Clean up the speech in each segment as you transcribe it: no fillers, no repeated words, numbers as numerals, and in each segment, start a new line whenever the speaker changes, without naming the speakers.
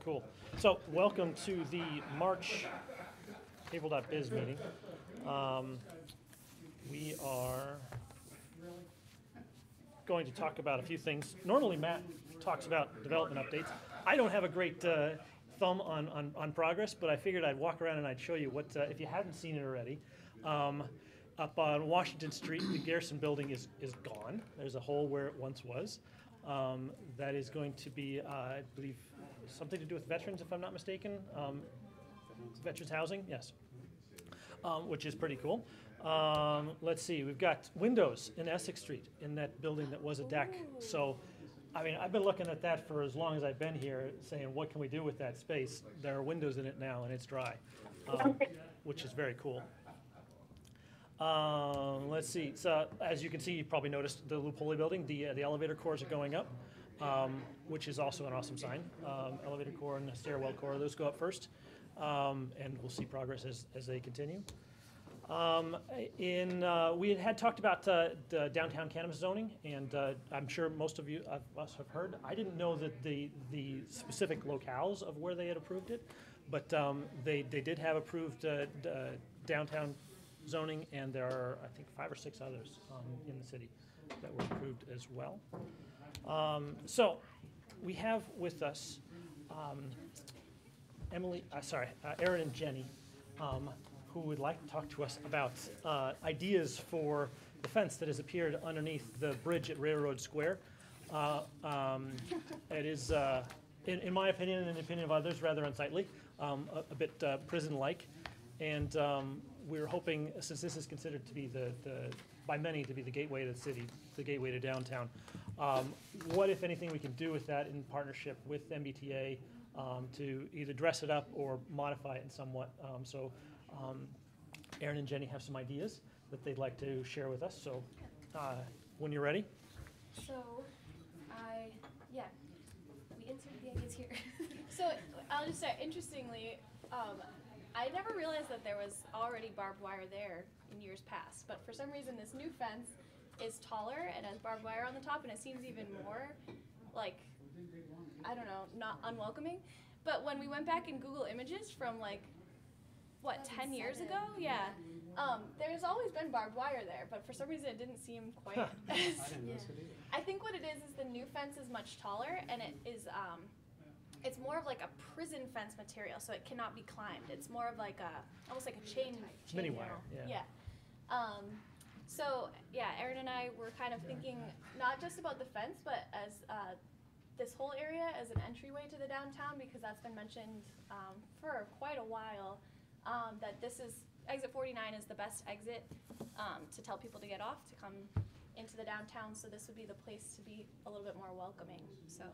Cool. So welcome to the March Haverhill.biz meeting. We are going to talk about a few things. Normally Matt talks about development updates. I don't have a great thumb on progress, but I figured I'd walk around and I'd show you what, if you haven't seen it already. Up on Washington Street, the Garrison building is gone. There's a hole where it once was. That is going to be, I believe, something to do with veterans, if I'm not mistaken. Veterans housing, yes, which is pretty cool. Let's see, we've got windows in Essex Street in that building that was a deck. So, I mean, I've been looking at that for as long as I've been here, saying, what can we do with that space? There are windows in it now, and it's dry, which is very cool. Let's see. So as you can see, you probably noticed the Lupoli building. The elevator cores are going up, which is also an awesome sign. Elevator core and the stairwell core, those go up first, and we'll see progress as they continue. We had talked about the downtown cannabis zoning, and I'm sure most of us have heard. I didn't know that the specific locales of where they had approved it, but they did have approved downtown zoning, and there are, I think, 5 or 6 others in the city that were approved as well. So we have with us Erin and Jenny, who would like to talk to us about ideas for the fence that has appeared underneath the bridge at Railroad Square. It is, in my opinion and the opinion of others, rather unsightly, a bit prison-like. And we're hoping, since this is considered to be by many to be the gateway to the city, the gateway to downtown, what, if anything, we can do with that in partnership with MBTA to either dress it up or modify it in somewhat. Erin and Jenny have some ideas that they'd like to share with us. So when you're ready.
So we inserted the ideas here. So I'll just say, interestingly, I never realized that there was already barbed wire there in years past, but for some reason this new fence is taller and has barbed wire on the top, and it seems even more, like, I don't know, not unwelcoming. But when we went back in Google Images from, like, what, 10 years ago? Yeah. There's always been barbed wire there, but for some reason it didn't seem quite as... I think what it is the new fence is much taller, and it is... it's more of like a prison fence material, so it cannot be climbed. It's more of like almost like a chain
mini wire. Yeah.
So Erin and I were kind of thinking not just about the fence, but as this whole area as an entryway to the downtown, because that's been mentioned for quite a while. That this is exit 49 is the best exit to tell people to get off to come into the downtown. So this would be the place to be a little bit more welcoming. So.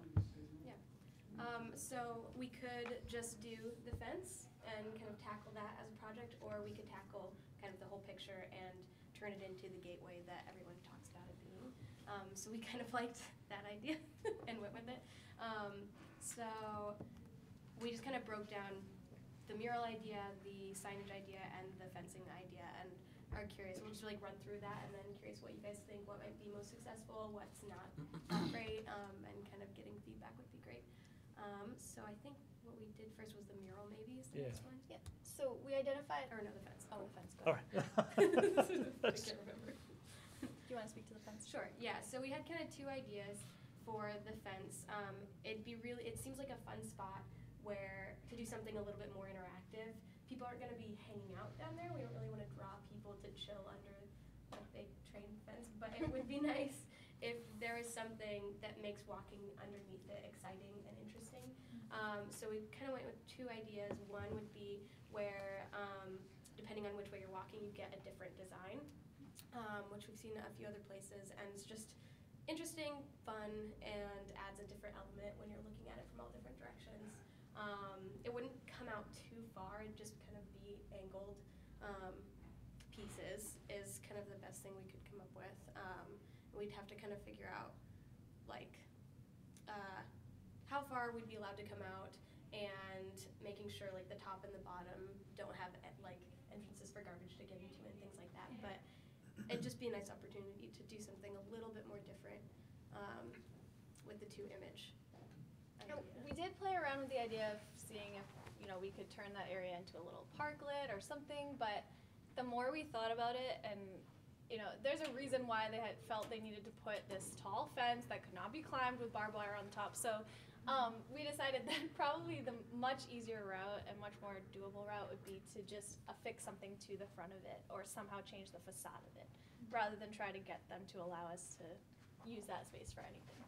So we could just do the fence and kind of tackle that as a project, or we could tackle kind of the whole picture and turn it into the gateway that everyone talks about it being. So we kind of liked that idea and went with it. So we just kind of broke down the mural idea, the signage idea, and the fencing idea, and are curious. We'll just like run through that, and then curious what you guys think, what might be most successful, what's not great, and kind of getting feedback would be great. So I think what we did first was the mural, maybe, is the next one?
Yeah. So we identified...
Or no, the fence.
Oh, the fence.
All right.
I can't remember.
Do you want to speak to the fence?
Sure, yeah. So we had kind of 2 ideas for the fence. It seems like a fun spot to do something a little bit more interactive. People aren't going to be hanging out down there. We don't really want to draw people to chill under a big train fence, but it would be nice if there is something that makes walking underneath it exciting and interesting. So we kind of went with 2 ideas. One would be where, depending on which way you're walking, you get a different design, which we've seen a few other places, and it's just interesting, fun, and adds a different element when you're looking at it from all different directions. It wouldn't come out too far, it'd just kind of be angled pieces is kind of the best thing we could come up with. We'd have to kind of figure out, like, how far we'd be allowed to come out, and making sure, like, the top and the bottom don't have, like, entrances for garbage to get into and things like that. But it'd just be a nice opportunity to do something a little bit more different with the 2 image
We did play around with the idea of seeing if, we could turn that area into a little parklet or something, but the more we thought about it, and, there's a reason why they had felt they needed to put this tall fence that could not be climbed with barbed wire on the top. So we decided that probably the much easier route and much more doable route would be to just affix something to the front of it or somehow change the facade of it, rather than try to get them to allow us to use that space for anything.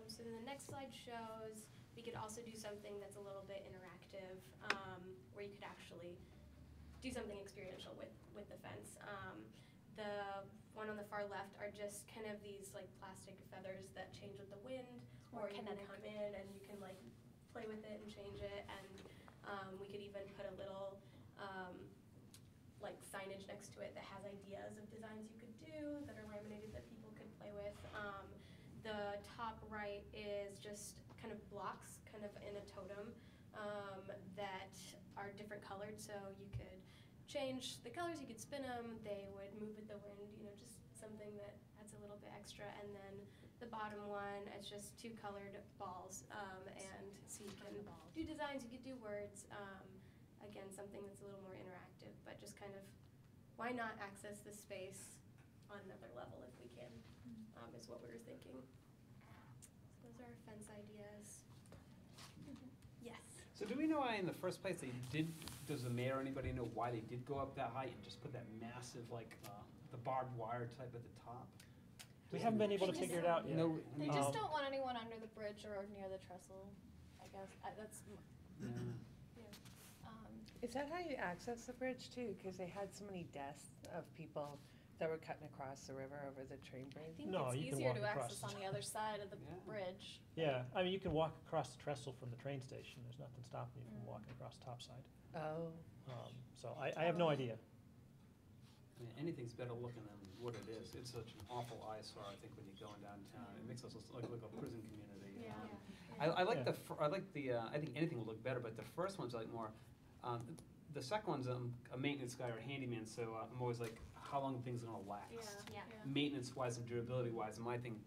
So then the next slide shows we could also do something that's a little bit interactive, where you could actually do something experiential with the fence. The one on the far left are just kind of these like plastic feathers that change with the wind, or you can come in and you can like play with it and change it, and we could even put a little like signage next to it that has ideas of designs you could do that are laminated that people could play with. The top right is just kind of blocks, kind of in a totem, that are different colored, so you could change the colors, you could spin them, they would move with the wind, just something that adds a little bit extra. And then the bottom one, it's just 2 colored balls, and so you can do designs, you could do words, again, something that's a little more interactive, but just kind of, why not access the space on another level if we can, is what we were thinking. So those are our fence ideas. Yes.
So do we know why in the first place does the mayor or anybody know why they did go up that height and just put that massive, like, the barbed wire type at the top?
We haven't been able to figure it out yet.
No,
They just don't want anyone under the bridge or near the trestle, I guess. That's,
Is that how you access the bridge too? Because they had so many deaths of people that were cutting across the river over the train
I
bridge.
think
No,
it's
you can
easier
walk
to
across
access
the
on the other side of the
Yeah.
bridge.
Yeah, I mean, you can walk across the trestle from the train station. There's nothing stopping you from walking across the top side.
Oh.
So I have no idea.
I mean, anything's better looking than what it is. It's such an awful eyesore, I think, when you're going downtown. It makes us look like a prison community.
Yeah.
I like
Yeah.
I think anything will look better, but the first one's like more, the second one's a maintenance guy or a handyman, so I'm always like, how long are things gonna last?
Yeah.
Maintenance-wise and durability-wise, and my thing,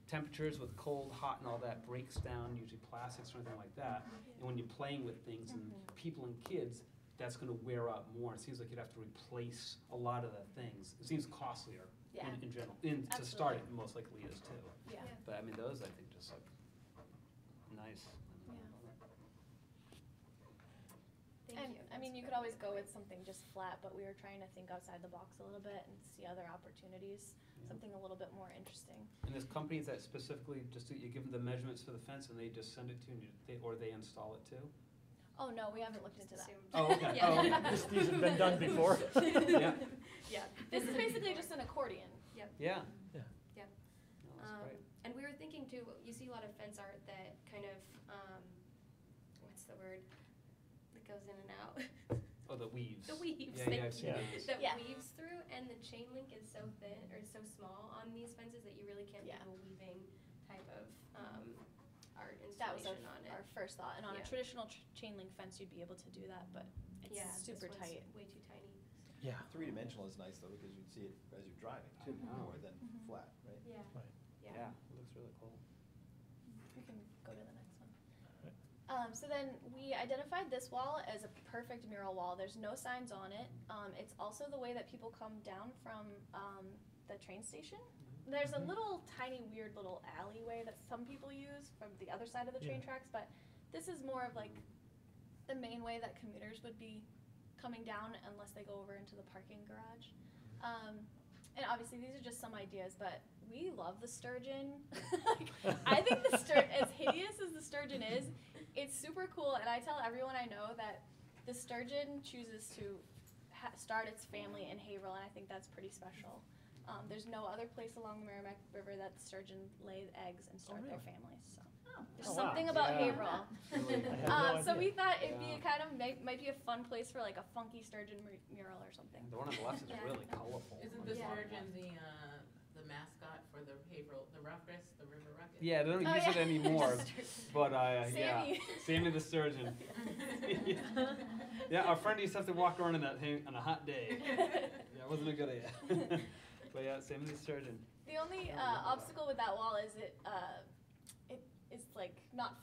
temperatures with cold, hot, and all that breaks down, usually plastics or anything like that. And when you're playing with things and people and kids, that's gonna wear out more. It seems like you'd have to replace a lot of the things. It seems costlier
Yeah.
in general. And to start, it most likely is too.
Yeah.
But I mean, those I think just look nice.
Thank
And,
you.
I mean, you could always go with something just flat, but we were trying to think outside the box a little bit and see other opportunities,
Yeah.
something a little bit more interesting.
And there's companies that specifically just, you give them the measurements for the fence and they just send it to you, and or they install it too?
Oh, no, we haven't looked into that.
Assumed.
Oh, okay.
Yeah.
Oh, okay.
These have been done before.
Yeah.
Yeah.
This is basically just an accordion.
Yeah.
Yeah.
No, that's great.
And we were thinking too, you see a lot of fence art that kind of, what's the word, that goes in and out?
Oh, the weaves.
The weaves,
Yeah,
thank
yeah, I've seen
you.
those.
That
Yeah.
weaves through, and the chain link is so thin, or so small on these fences that you really can't
Yeah.
do a weaving type of, art
That was
installation on it.
our first thought. And on
Yeah.
a traditional chain link fence, you'd be able to do that, but it's
Yeah,
super
this one's
tight.
way too tiny.
Yeah.
3-dimensional is nice though, because you can see it as you're driving too, more than flat, right?
Yeah.
Right.
Yeah, it looks really cool.
We can go to the next one. So then we identified this wall as a perfect mural wall. There's no signs on it. It's also the way that people come down from the train station. There's a little tiny weird little alleyway that some people use from the other side of the train
Yeah.
tracks, but this is more of like the main way that commuters would be coming down unless they go over into the parking garage. And obviously these are just some ideas, but we love the sturgeon. Like, I think the sturgeon, as hideous as the sturgeon is, it's super cool, and I tell everyone I know that the sturgeon chooses to start its family in Haverhill, and I think that's pretty special. There's no other place along the Merrimack River that sturgeon lay eggs and start their
really?
families. So there's
Oh, wow.
something about
Yeah.
Haverhill.
Really,
I had no
So
idea.
we thought it'd be
Yeah.
a kind of might be a fun place for like a funky sturgeon mural or something.
The one on the left is
Yeah.
really colorful.
Isn't the
Yeah.
sturgeon the mascot for the Haverhill, the Ruckus, the River Ruckus?
Yeah, they don't
Oh,
use
yeah.
it anymore,
Just
but
Sammy.
yeah, Sammy the sturgeon. Yeah, our friend used to have to walk around in that thing on a hot day. Yeah, it wasn't a good idea. But yeah, Sammy the sturgeon.
The only obstacle with that wall is it is like not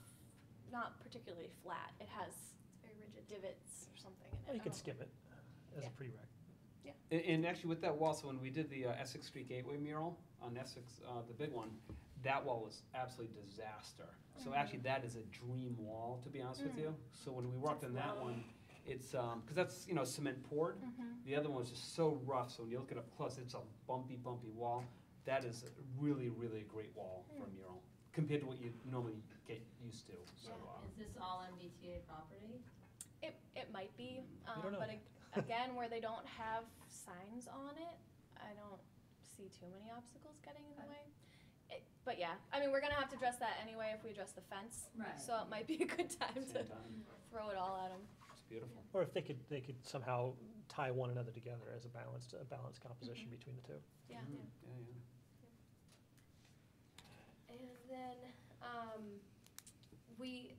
particularly flat. It has
It's very rigid.
divots or something in it.
Well, you
I
can
don't
skip it as
Yeah.
a prereq.
And actually with that wall, so when we did the Essex Street Gateway mural on Essex, the big one, that wall was absolutely disaster. So actually that is a dream wall, to be honest with you. So when we worked on that one, it's, cause that's, cement poured. The other one was just so rough, so when you look it up close, it's a bumpy wall. That is really, really a great wall for a mural, compared to what you normally get used to, so.
Is this all MBTA property?
It might be,
don't know.
but again, where they don't have signs on it, I don't see too many obstacles getting in the way. But yeah, I mean, we're gonna have to address that anyway if we address the fence.
Right.
So it might be a good time to
Same time,
throw it all at them.
it's beautiful.
Or if they could somehow tie one another together as a balanced composition between the two.
Yeah.
Yeah.
And then,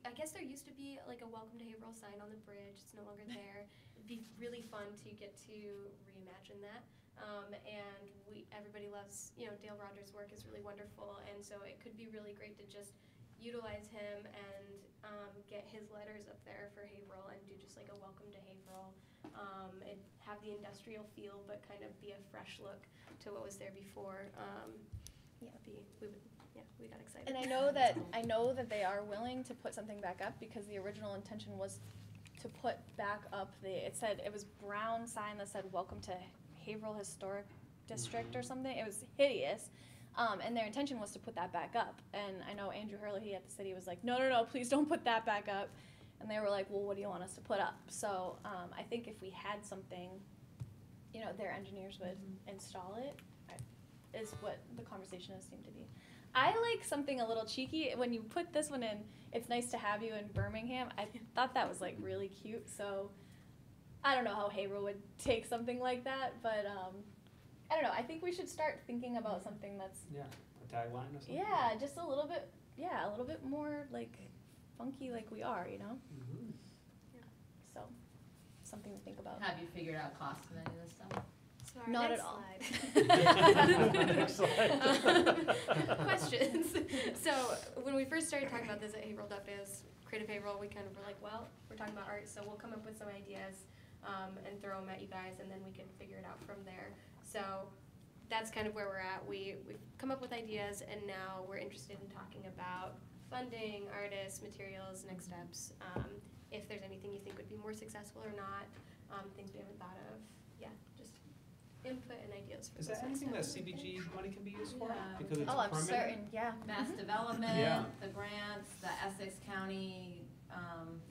I guess there used to be like a Welcome to Haverhill sign on the bridge. It's no longer there. It'd be really fun to get to reimagine that. And everybody loves, Dale Rogers' work is really wonderful, and so it could be really great to just utilize him and get his letters up there for Haverhill and do just like a Welcome to Haverhill. And have the industrial feel, but kind of be a fresh look to what was there before. We got excited.
And I know that they are willing to put something back up because the original intention was to put back up it was brown sign that said "Welcome to Haverhill Historic District" or something. It was hideous. And their intention was to put that back up. And I know Andrew Hurley at the city was like, no, please don't put that back up. And they were like, well, what do you want us to put up? So I think if we had something, their engineers would install it, is what the conversation has seemed to be. I like something a little cheeky. When you put this one in, "It's nice to have you in Birmingham," I thought that was like really cute. So I don't know how Haverhill would take something like that, but I don't know. I think we should start thinking about something that's
Yeah, a tagline or something?
just a little bit more like funky, like we are,
Mhm.
So something to think about.
Have you figured out costs of any of this stuff?
So our
Not
next
at all.
slide. Questions. So when we first started talking about this at Haverhill.biz, Creative Haverhill, we kind of were like, well, we're talking about art, so we'll come up with some ideas and throw them at you guys, and then we can figure it out from there. So that's kind of where we're at. We've come up with ideas, and now we're interested in talking about funding, artists, materials, next steps. If there's anything you think would be more successful or not, things we haven't thought of. Yeah, just input and ideas for
Is
those
that
next
anything that
steps.
CBG money can be used for?
Yeah.
Because it's
Oh, I'm
permanent?
certain. Yeah.
Mass
Mhm.
development,
Yeah.
the grants, the Essex County,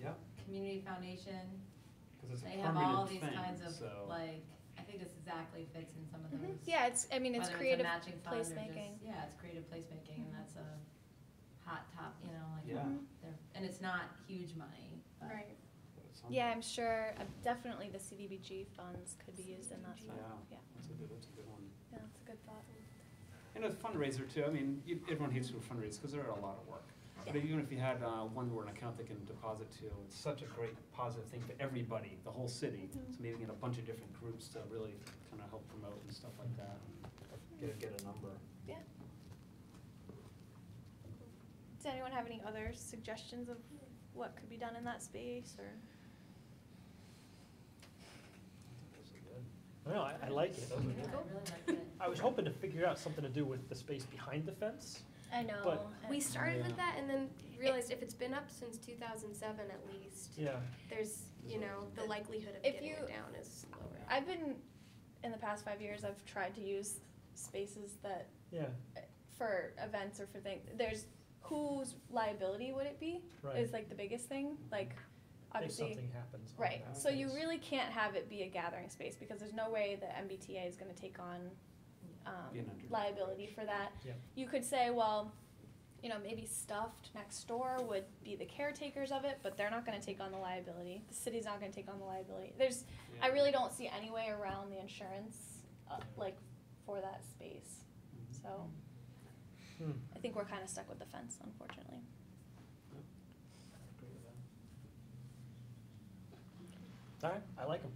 Yep,
Community Foundation.
because it's a
They have all
permanent
these
thing,
kinds of,
so.
I think this exactly fits in some of
Mhm.
those.
Yeah, it's creative
Whether it's a matching fund or
placemaking.
just, yeah, it's creative placemaking, and that's a hot top,
Yeah.
and it's not huge money, but.
Right.
but it's something.
Yeah, I'm sure. Definitely the CDBG funds could be used in that.
Yeah,
Yeah.
that's a good one.
Yeah, that's a good thought.
And a fundraiser too, I mean, everyone hates to fundraise because they're a lot of work. But
Yeah.
even if you had one more an account they can deposit to, it's such a great positive thing for everybody, the whole city. So maybe get a bunch of different groups to really kind of help promote and stuff like that, and get a number.
Yeah. Does anyone have any other suggestions of what could be done in that space, or?
Those are good.
I don't know, I like it.
Yeah, I really liked it.
I was hoping to figure out something to do with the space behind the fence.
I know.
But-
We started
Yeah.
with that and then realized if it's been up since 2007 at least,
Yeah.
there's, the likelihood of
If
getting
you-
it down is lower.
I've been, in the past 5 years, I've tried to use spaces that,
Yeah,
for events or for things, there's, whose liability would it be?
right.
Is like the biggest thing, like,
If
obviously.
something happens. on
Right,
that
so you
space.
really can't have it be a gathering space, because there's no way the MBTA is gonna take on,
Be an underneath
liability
bridge.
for that.
Yep.
You could say, well, maybe Stuffed next door would be the caretakers of it, but they're not gonna take on the liability. The city's not gonna take on the liability. I
Yeah.
really don't see any way around the insurance, for that space.
Mhm.
So,
Hmm.
I think we're kinda stuck with the fence, unfortunately.
Agree with that. All right, I like them.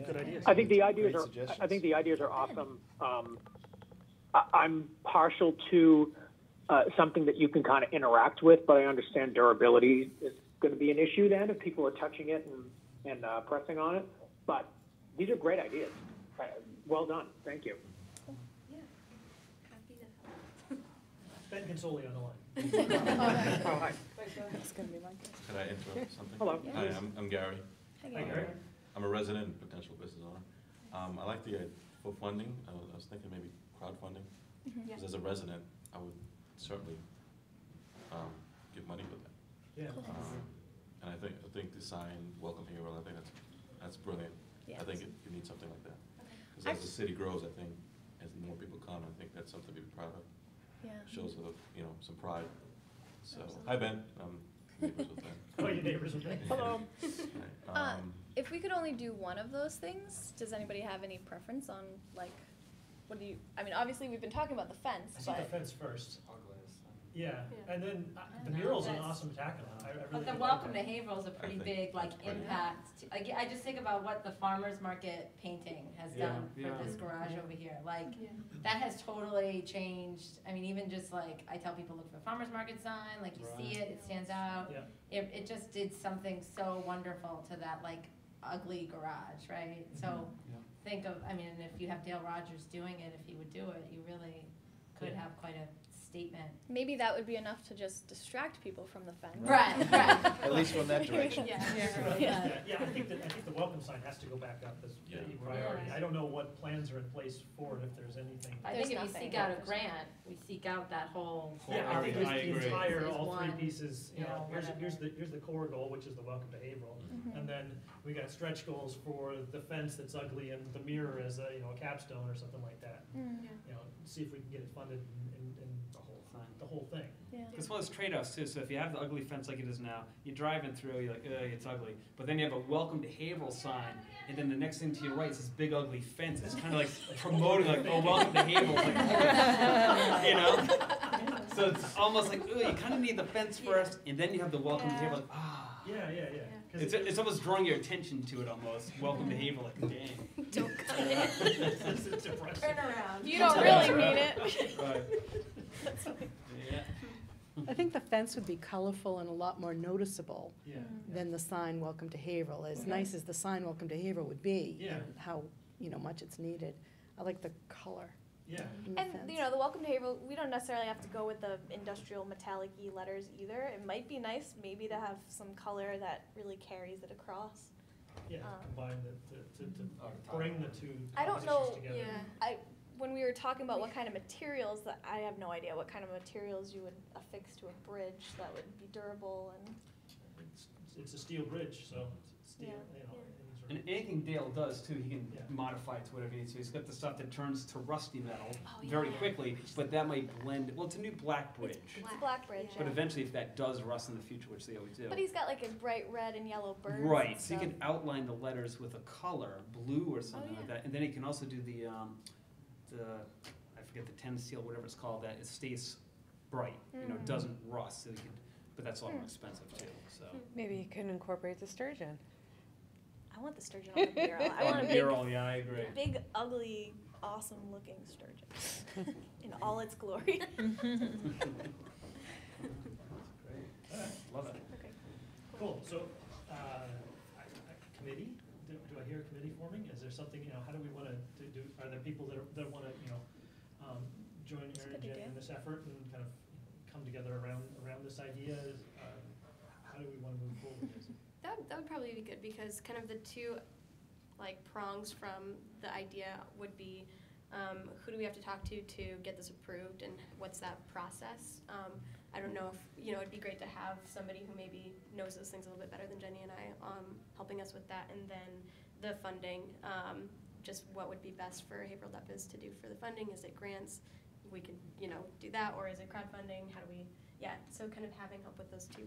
Good ideas.
I think the ideas
Great
are.
suggestions.
I think the ideas are awesome. I'm partial to something that you can kind of interact with, but I understand durability is going to be an issue then if people are touching it and pressing on it. But these are great ideas. Well done. Thank you.
Yeah. Happy to help.
Ben Consoli on the line.
Oh, hi.
Could I interrupt something?
Hello.
Hi, I'm Gary.
Hi, Gary.
I'm a resident and potential business owner. I like the, for funding, I was thinking maybe crowdfunding. Because as a resident, I would certainly give money for that.
Yeah.
And I think the sign, Welcome Hero, I think that's brilliant.
Yes.
I think you need something like that. Because as the city grows, I think, as more people come, I think that's something to be proud of.
Yeah.
Shows some pride. So, hi Ben, I'm neighbors with Ben.
Oh, your neighbors with me.
Hello.
Right,
If we could only do one of those things, does anybody have any preference on, like, what do you, I mean, obviously, we've been talking about the fence,
I see the
but,
fence first. Yeah,
Yeah.
and then the
No,
mural's an
that's-
awesome tack on it. I really
But the
do
Welcome to
like
Haverhill is a pretty
I think
big, like,
that's pretty-
impact. I just think about what the farmer's market painting has
Yeah,
done for
yeah.
this garage over here. Like,
Yeah.
that has totally changed. I mean, even just like, I tell people, look for the farmer's market sign, like, you see it stands out.
Yeah.
It just did something so wonderful to that, like, ugly garage, right? So,
Yeah.
think of, I mean, and if you have Dale Rogers doing it, if he would do it, you really could
Yeah.
have quite a statement.
maybe that would be enough to just distract people from the fence.
Right, right.
At least from that direction.
Yeah.
Yeah, I think the welcome sign has to go back up as
Yeah.
a priority. I don't know what plans are in place for it, if there's anything.
I
There's
think if we
nothing.
seek out a grant, we seek out that whole.
Yeah, I think
I
the
agree.
entire,
Is
all three
one,
pieces, you
you
know,
know,
here's
whatever.
here's the core goal, which is the welcome to Haverhill.
Mhm.
And then we got stretch goals for the fence that's ugly and the mirror as a, a capstone or something like that.
Mm,
You know, see if we can get it funded and
The whole thing.
the whole thing.
yeah.
It's one of those trade-offs too, so if you have the ugly fence like it is now, you're driving through, you're like, ugh, it's ugly. But then you have a welcome to Haverhill sign, and then the next thing to your right is this big ugly fence. It's kind of like promoting, like, oh, welcome to Haverhill. It's like, you know? So it's almost like, ooh, you kind of need the fence first, and then you have the welcome to Haverhill, like, ah.
Yeah. 'Cause
It's almost drawing your attention to it almost. Welcome to Haverhill, like, dang.
Don't cut it.
it's depressing.
Turn around.
You don't really mean it.
Right. Yeah.
I think the fence would be colorful and a lot more noticeable
Yeah.
than the sign, Welcome to Haverhill. As nice as the sign, Welcome to Haverhill would be,
Yeah.
and how, much it's needed. I like the color
Yeah.
in the
And,
fence.
the welcome to Haverhill, we don't necessarily have to go with the industrial metallic-y letters either. It might be nice maybe to have some color that really carries it across.
Yeah, combine to
Oh,
bring the two
I don't
compositions
know,
together.
Yeah.
When we were talking about what kind of materials, that I have no idea what kind of materials you would affix to a bridge that would be durable and,
It's a steel bridge, so it's steel,
Yeah.
any sort
And
of.
anything Dale does too, he can
Yeah.
modify it to whatever he needs to. He's got the stuff that turns to rusty metal
Oh,
very
yeah.
quickly, but that might blend. Well, it's a new black bridge.
it's a black bridge,
But
yeah.
eventually, if that does rust in the future, which they always do.
But he's got like a bright red and yellow birds
Right,
and
so you
stuff.
can outline the letters with a color, blue or something like
yeah.
that, and then he can also do the I forget the tin seal, whatever it's called, that it stays bright,
Mm.
doesn't rust, so you can, but that's a lot more
Hmm.
expensive too, so.
Maybe you can incorporate the sturgeon.
I want the sturgeon on the mural. I want a
On the
big,
mural, yeah, I agree.
big, ugly, awesome-looking sturgeon in all its glory.
Love it.
Okay.
Cool, so, committee, do I hear a committee forming? Is there something, how do we want to do, are there people that want to, join
That's a
Erin and
good
Jen
idea.
in this effort and kind of come together around this idea? How do we want to move forward with this?
That would probably be good because kind of the two prongs from the idea would be who do we have to talk to get this approved and what's that process? I don't know if it'd be great to have somebody who maybe knows those things a little bit better than Jenny and I helping us with that, and then the funding. Just what would be best for Haverhill.biz to do for the funding? Is it grants? We could do that, or is it crowdfunding? How do we? Yeah, so kind of having help with those two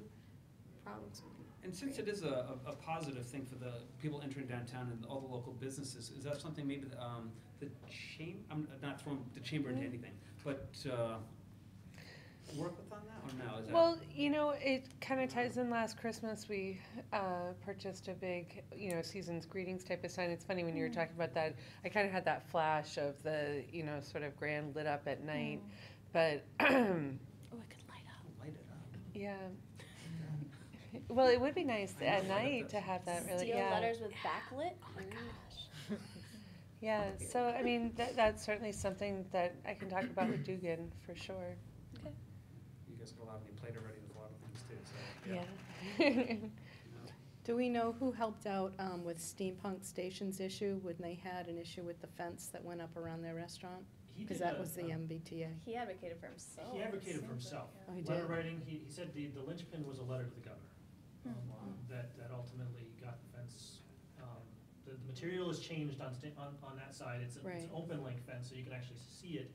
prongs would be.
And since it is a positive thing for the people entering downtown and all the local businesses, is that something maybe the chamber, I'm not throwing the chamber into anything, but work with on that, or no? Is that?
Well, it kind of ties in. Last Christmas, we purchased a big, season's greetings type of sign. It's funny when you were talking about that. I kind of had that flash of the, sort of grand lit up at night. But Yeah. Well, it would be nice at night to have that really,
Steel
yeah.
letters with backlit. Oh my gosh.
Yeah, so I mean, that's certainly something that I can talk about with Dugan for sure.
Okay.
You guys will have me plate already with a lot of things too, so.
Yeah.
Do we know who helped out with Steampunk Station's issue when they had an issue with the fence that went up around their restaurant?
He
Because
did
that
a-
was the MBTA.
He advocated for himself.
He advocated for
Seems like,
himself.
Oh, he
Letter
did?
writing, he said the linchpin was a letter to the governor. That ultimately got the fence, the material is changed on that side. It's an
Right.
open link fence, so you can actually see it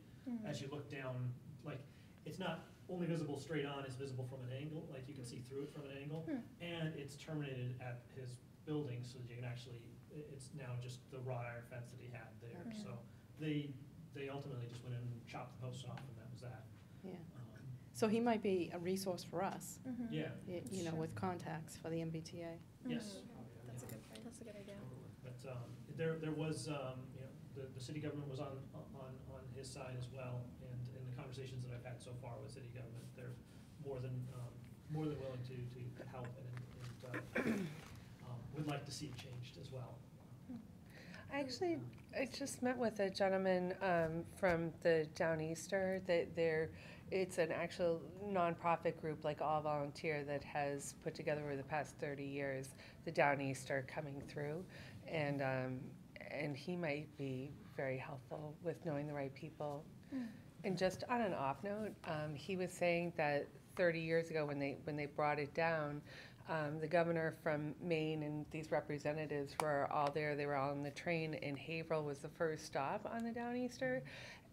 as you look down. Like, it's not only visible straight on, it's visible from an angle, like you can see through it from an angle. And it's terminated at his building, so that you can actually, it's now just the wrought iron fence that he had there.
Okay.
So they ultimately just went in and chopped the posts off, and that was that.
Yeah. So he might be a resource for us,
Yeah,
you know, with contacts for the MBTA.
yes.
That's a good point. That's a good idea.
But there was, you know, the city government was on his side as well, and in the conversations that I've had so far with city government, they're more than willing to help and would like to see it changed as well.
I just met with a gentleman from the Downeaster it's an actual nonprofit group, like all volunteer, that has put together over the past 30 years the Downeaster coming through, and he might be very helpful with knowing the right people. And just on an off note, he was saying that 30 years ago when they brought it down, the governor from Maine and these representatives were all there. They were all on the train, and Haverhill was the first stop on the Downeaster.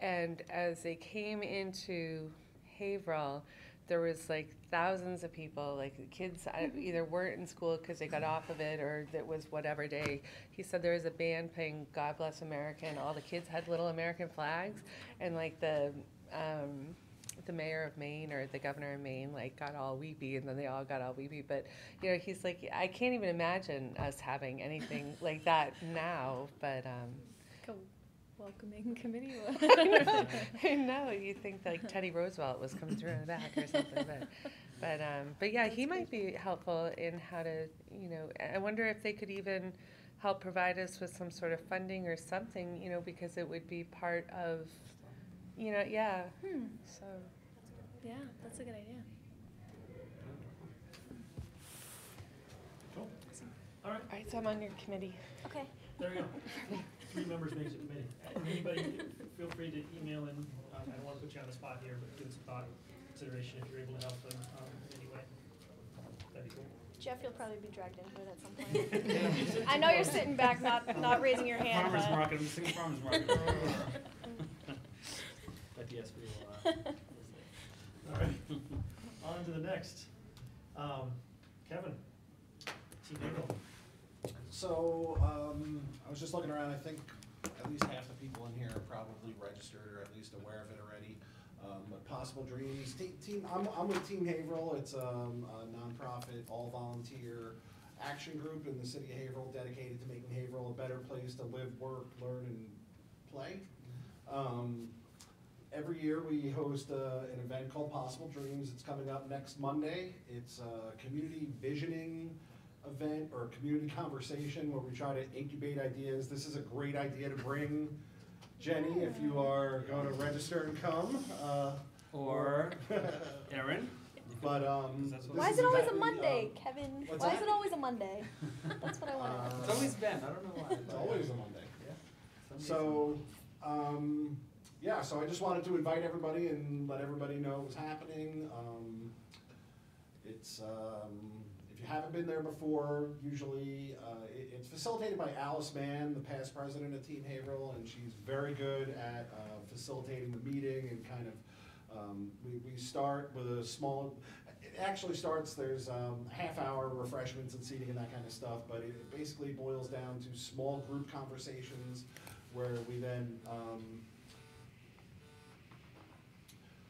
And as they came into Haverhill, there was like thousands of people, like the kids either weren't in school because they got off of it, or it was whatever day. He said there was a band playing God Bless America, and all the kids had little American flags, and like the mayor of Maine or the governor of Maine like got all weepy, and then they all got all weepy. But you know, he's like, I can't even imagine us having anything like that now. But
Welcoming committee.
I know. You think like Teddy Roosevelt was coming through in the back or something, but yeah, he might be helpful in how to, you know. I wonder if they could even help provide us with some sort of funding or something, you know, because it would be part of, you know, yeah. So.
Yeah, that's a good idea.
Cool. All right,
All right, so I'm on your committee.
Okay.
there you go. 3 members makes a committee. Anybody, feel free to email in. I don't want to put you on the spot here, but give it some thought, consideration if you're able to help them in any way. That'd be cool.
Jeff, you'll probably be dragged into it at some point. I know you're sitting back, not raising your hand,
Farmers
but.
market, I'm singing farmers market. But yes, we will.
All right, on to the next. Kevin, Team Haverhill.
So, I was just looking around, I think at least half the people in here are probably registered or at least aware of it already. But Possible Dreams, I'm with Team Haverhill. It's a nonprofit, all volunteer action group in the city of Haverhill dedicated to making Haverhill a better place to live, work, learn, and play. Every year we host an event called Possible Dreams. It's coming up next Monday. It's a community visioning event or community conversation where we try to incubate ideas. This is a great idea to bring Jenny if you are going to register and come.
Or Aaron.
But
Why is it always a Monday, Kevin?
what's
Why
that?
is it always a Monday? That's what I want to know.
It's always been, I don't know why.
It's always a Monday.
Yeah.
So, yeah, so I just wanted to invite everybody and let everybody know it was happening. It's, if you haven't been there before, usually it's facilitated by Alice Mann, the past president of Team Haverhill, and she's very good at facilitating the meeting and kind of, we start with a small, it actually starts, there's half-hour refreshments and seating and that kind of stuff, but it basically boils down to small group conversations where we then,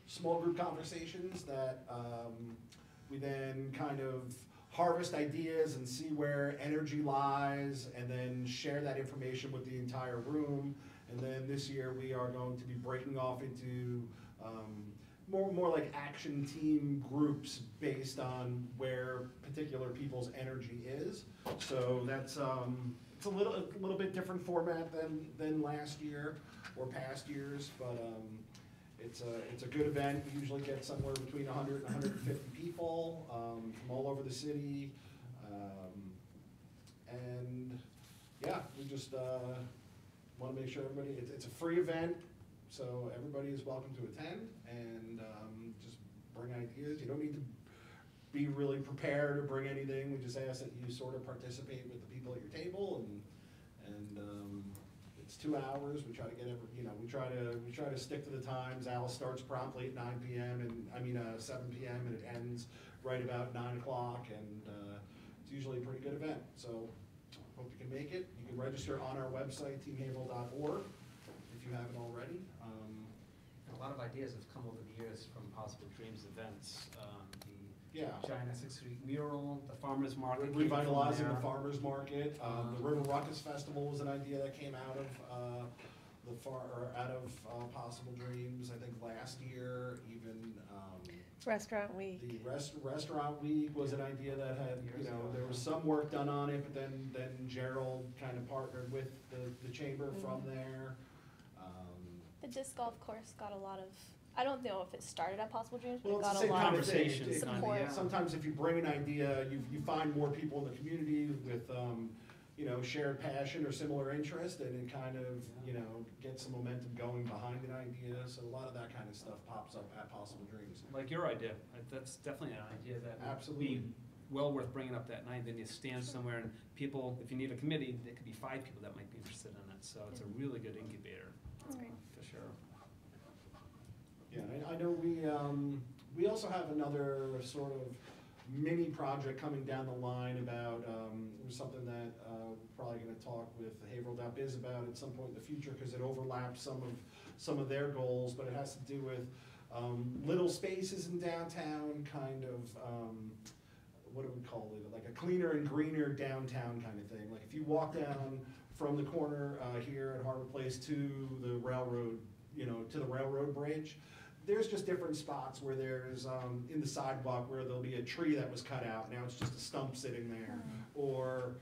small group conversations that we then kind of harvest ideas and see where energy lies and then share that information with the entire room. And then this year we are going to be breaking off into more like action team groups based on where particular people's energy is. So that's it's a little bit different format than last year or past years, but it's a good event. We usually get somewhere between 100 and 150 people from all over the city, and yeah, we just want to make sure everybody. It's a free event. So everybody is welcome to attend, and just bring ideas. You don't need to be really prepared or bring anything. We just ask that you sort of participate with the people at your table, and it's 2 hours. We try to get we try to stick to the times. Alice starts promptly at 9 p.m. and 7 p.m. and it ends right about 9 o'clock, and it's usually a pretty good event. So hope you can make it. You can register on our website, teamhaverhill.org. If you haven't already.
A lot of ideas have come over the years from Possible Dreams events. The Giant Essex Street mural, the farmers market.
Revitalizing the farmers market. The River Ruckus Festival was an idea that came out of Possible Dreams. I think last year, even
Restaurant Week.
The Restaurant Week was an idea that had there was some work done on it, but then Gerald kind of partnered with the chamber from there.
The disc golf course got a lot of, I don't know if it started at Possible Dreams, but
Well,
it got
it's
a
the same
lot of
conversation.
support.
Sometimes if you bring an idea, you find more people in the community with shared passion or similar interest, and it kind of gets some momentum going behind an idea. So a lot of that kind of stuff pops up at Possible Dreams.
Like your idea, that's definitely an idea that
Absolutely.
would be well worth bringing up that night. Then you stand somewhere, and people, if you need a committee, there could be 5 people that might be interested in it. So it's a really good incubator.
That's great.
For sure.
Yeah, I know we also have another sort of mini project coming down the line about something that we're probably going to talk with Haverhill.biz about at some point in the future, because it overlaps some of their goals, but it has to do with little spaces in downtown, kind of what do we call it? Like a cleaner and greener downtown kind of thing. Like if you walk down from the corner here at Harbor Place to the railroad, to the railroad bridge, there's just different spots where there's in the sidewalk where there'll be a tree that was cut out. Now it's just a stump sitting there, or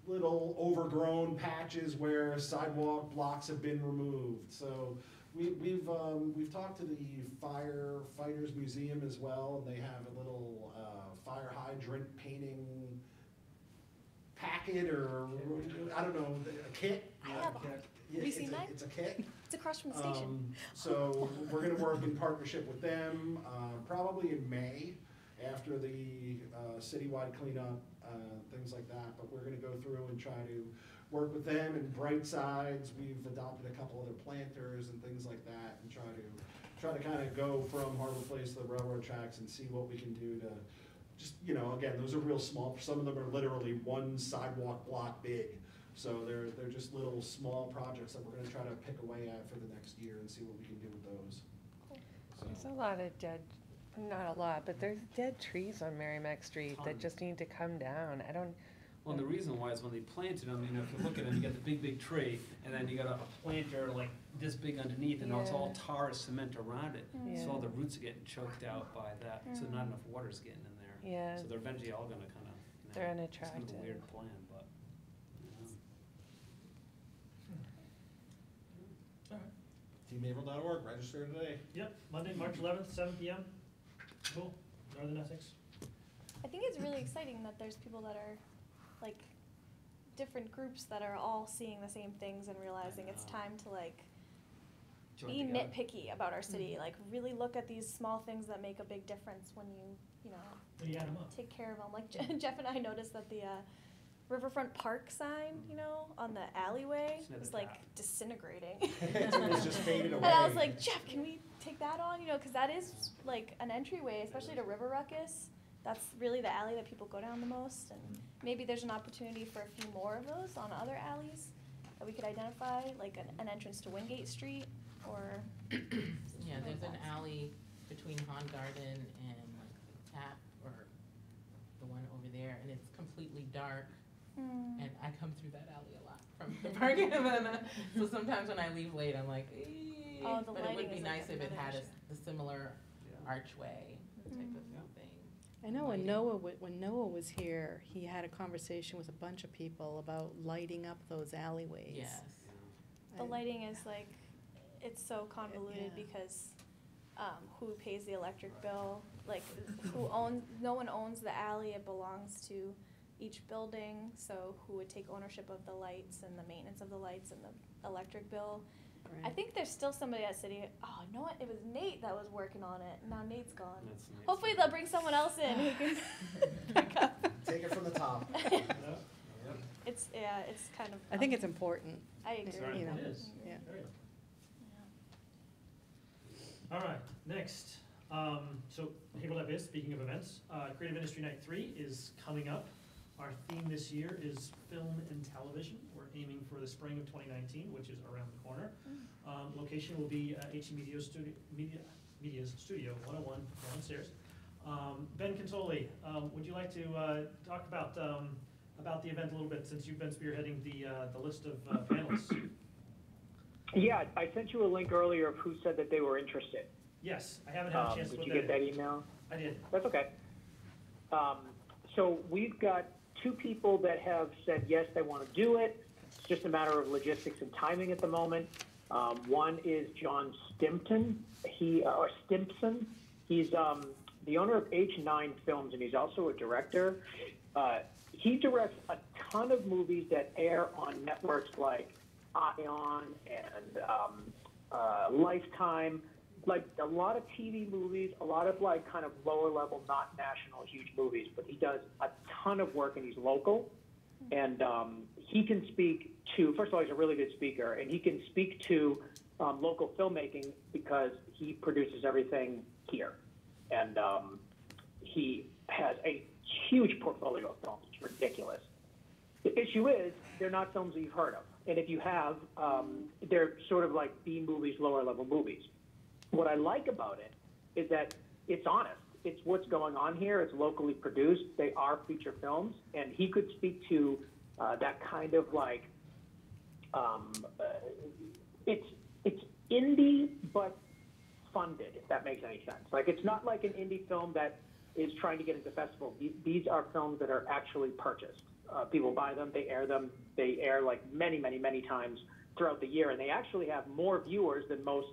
little overgrown patches where sidewalk blocks have been removed. So we've talked to the Firefighters Museum as well. They have a little fire hydrant painting packet, or I don't know, a kit.
I have
Yeah,
you seen that?
It's a kit.
It's across from the station.
So we're going to work in partnership with them, probably in May, after the citywide cleanup, things like that. But we're going to go through and try to work with them. And Bright Sides, we've adopted a couple other planters and things like that, and try to kind of go from Harbor Place to the railroad tracks and see what we can do to just, again, those are real small. Some of them are literally one sidewalk block big. So they're just little small projects that we're going to try to pick away at for the next year and see what we can do with those. So.
There's a lot of not a lot, but there's dead trees on Merrimack Street that just need to come down.
Well, and the reason why is when they planted them, if you look at them, you got the big tree, and then you got a planter like this big underneath, and now it's all tar and cement around it.
Yeah.
So all the roots are getting choked out by that, so not enough water's getting in there.
Yeah.
So they're eventually all gonna kind of,
They're
it's kind
unattractive.
of a weird plan, but.
Teamhaverhill.org, register today.
Yep, Monday, March 11th, 7 p.m. Cool, Northern Essex.
I think it's really exciting that there's people that are like different groups that are all seeing the same things and realizing it's time to
Join
be
together.
nitpicky about our city. Like really look at these small things that make a big difference when you
When you add them up.
take care of them. Like Jeff and I noticed that the Riverfront Park sign, on the alleyway
It's never
was like
tapped.
disintegrating.
It's just faded away.
And I was like, Jeff, can we take that on? Because that is like an entryway, especially to River Ruckus. That's really the alley that people go down the most. And maybe there's an opportunity for a few more of those on other alleys that we could identify, like an entrance to Wingate Street or.
Yeah, there's an alley between Han Garden and like the Tap, or the one over there, and it's completely dark And I come through that alley a lot from the parking lot. So sometimes when I leave late, I'm like, "Ee."
Oh, the
But it would
lighting
be
is like
nice if it
another
had
issue.
the similar archway type of
Yeah.
thing.
I know when
Lighting.
when Noah was here, he had a conversation with a bunch of people about lighting up those alleyways.
Yes.
The
I-
lighting is like, it's so convoluted
Yeah.
because who pays the electric bill? Like, who owns? No one owns the alley. It belongs to each building. So who would take ownership of the lights and the maintenance of the lights and the electric bill? I
Right.
think there's still somebody at City. Oh, no, it was Nate that was working on it. Now Nate's gone.
That's nice.
Hopefully they'll bring someone else in who can pick up.
Take it from the top.
It's kind of.
I think it's important.
I agree.
Sorry,
You know,
it is.
yeah.
Very. All right, next. So Haverhill.biz, speaking of events, Creative Industry Night 3 is coming up. Our theme this year is film and television. We're aiming for the spring of 2019, which is around the corner. Location will be HC Media's Studio 101 downstairs. Ben Cantoli, would you like to talk about the event a little bit, since you've been spearheading the list of panelists?
Yeah, I sent you a link earlier of who said that they were interested.
Yes, I haven't had a chance to
Did
put
you
that
get
in.
that email?
I did.
That's okay. So we've got 2 people that have said yes, they want to do it. It's just a matter of logistics and timing at the moment. One is John Stimpson. Stimpson. He's the owner of H9 Films, and he's also a director. He directs a ton of movies that air on networks like Ion and Lifetime. Like a lot of TV movies, a lot of like kind of lower level, not national, huge movies, but he does a ton of work and he's local. And he can speak to, first of all, he's a really good speaker, and he can speak to local filmmaking because he produces everything here. And he has a huge portfolio of films. It's ridiculous. The issue is they're not films that you've heard of. And if you have, they're sort of like B movies, lower level movies. What I like about it is that it's honest. It's what's going on here. It's locally produced. They are feature films, and he could speak to that kind of like it's indie but funded, if that makes any sense. Like it's not like an indie film that is trying to get into festivals. These are films that are actually purchased. People buy them. They air like many, many, many times throughout the year, and they actually have more viewers than most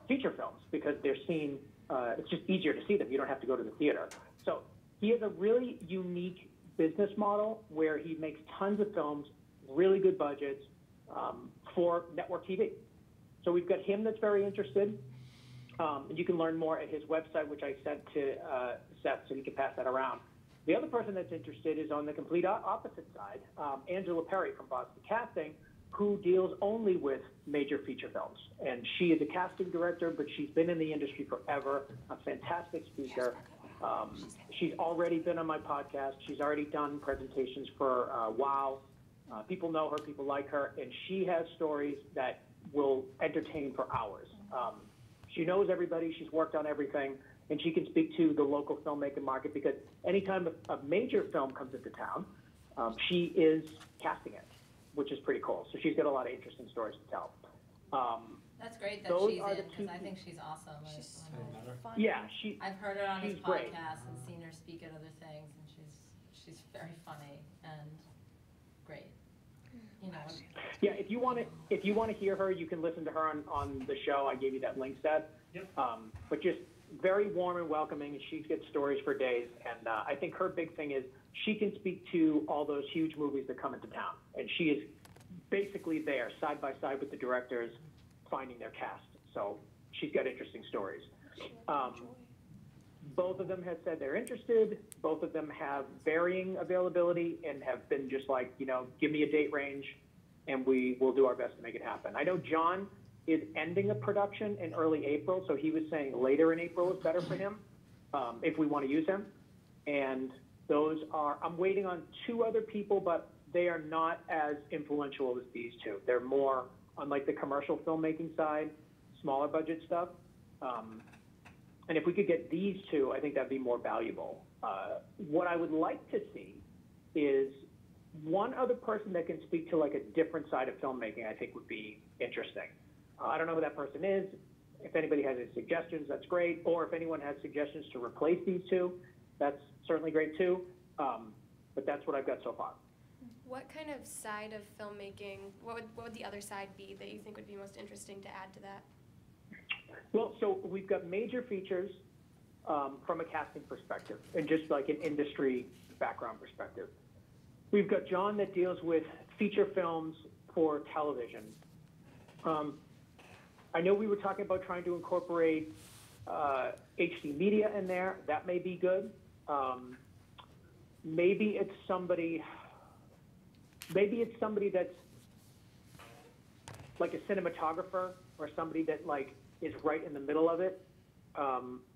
feature films because they're seen, it's just easier to see them. You don't have to go to the theater. So he has a really unique business model where he makes tons of films, really good budgets for network TV. So we've got him that's very interested. You can learn more at his website, which I sent to Seth so he can pass that around. The other person that's interested is on the complete opposite side, Angela Perry from Boston Casting, who deals only with major feature films. And she is a casting director, but she's been in the industry forever, a fantastic speaker. She's already been on my podcast. She's already done presentations for WOW. People know her, people like her, and she has stories that will entertain for hours. She knows everybody, she's worked on everything, and she can speak to the local filmmaking market because anytime a major film comes into town, she is casting it, which is pretty cool. So she's got a lot of interesting stories to tell.
That's great that
Those
she's
are
in,
the
because
two
I think she's awesome.
She's
I-
fun.
Yeah,
I've heard her on his
she's great.
podcast and seen her speak at other things, and she's very funny and great. You know.
Yeah, if you want to hear her, you can listen to her on the show. I gave you that link, Seth.
Yep.
But just very warm and welcoming, and she's got stories for days. And I think her big thing is she can speak to all those huge movies that come into town, and she is basically there side by side with the directors, finding their cast. So she's got interesting stories. Both of them have said they're interested. Both of them have varying availability and have been just like, give me a date range and we will do our best to make it happen. I know John is ending a production in early April, so he was saying later in April is better for him if we want to use him. And those are, I'm waiting on 2 other people, but they are not as influential as these 2. They're more on like the commercial filmmaking side, smaller budget stuff. And if we could get these 2, I think that'd be more valuable. What I would like to see is one other person that can speak to like a different side of filmmaking, I think would be interesting. I don't know who that person is. If anybody has any suggestions, that's great. Or if anyone has suggestions to replace these two, that's certainly great too. But that's what I've got so far.
What kind of side of filmmaking, what would the other side be that you think would be most interesting to add to that?
Well, so we've got major features from a casting perspective and just like an industry background perspective. We've got John that deals with feature films for television. I know we were talking about trying to incorporate HD media in there. That may be good. Maybe it's somebody that's like a cinematographer or somebody that like is right in the middle of it,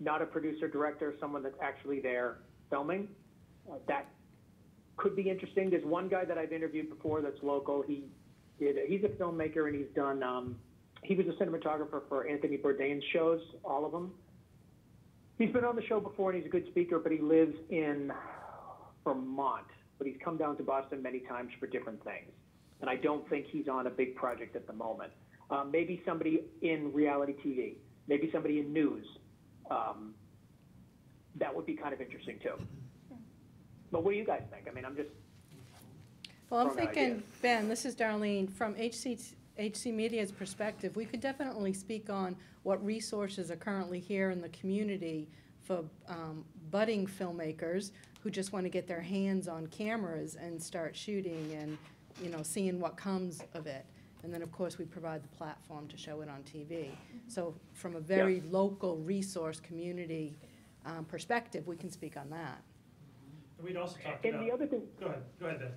not a producer director, someone that's actually there filming. That could be interesting. There's one guy that I've interviewed before that's local. He's a filmmaker and he's done. He was a cinematographer for Anthony Bourdain's shows, all of them. He's been on the show before and he's a good speaker, but he lives in Vermont. But he's come down to Boston many times for different things. And I don't think he's on a big project at the moment. Maybe somebody in reality TV, maybe somebody in news. That would be kind of interesting too. But what do you guys think? I mean, I'm just.
Well, I'm
throwing out
thinking,
ideas.
Ben, this is Darlene, from HC Media's perspective, we could definitely speak on what resources are currently here in the community for budding filmmakers who just want to get their hands on cameras and start shooting and, you know, seeing what comes of it. And then, of course, we provide the platform to show it on TV. So from a very local resource community perspective, we can speak on that.
And we'd also talked
And
about.
the other thing.
Go ahead,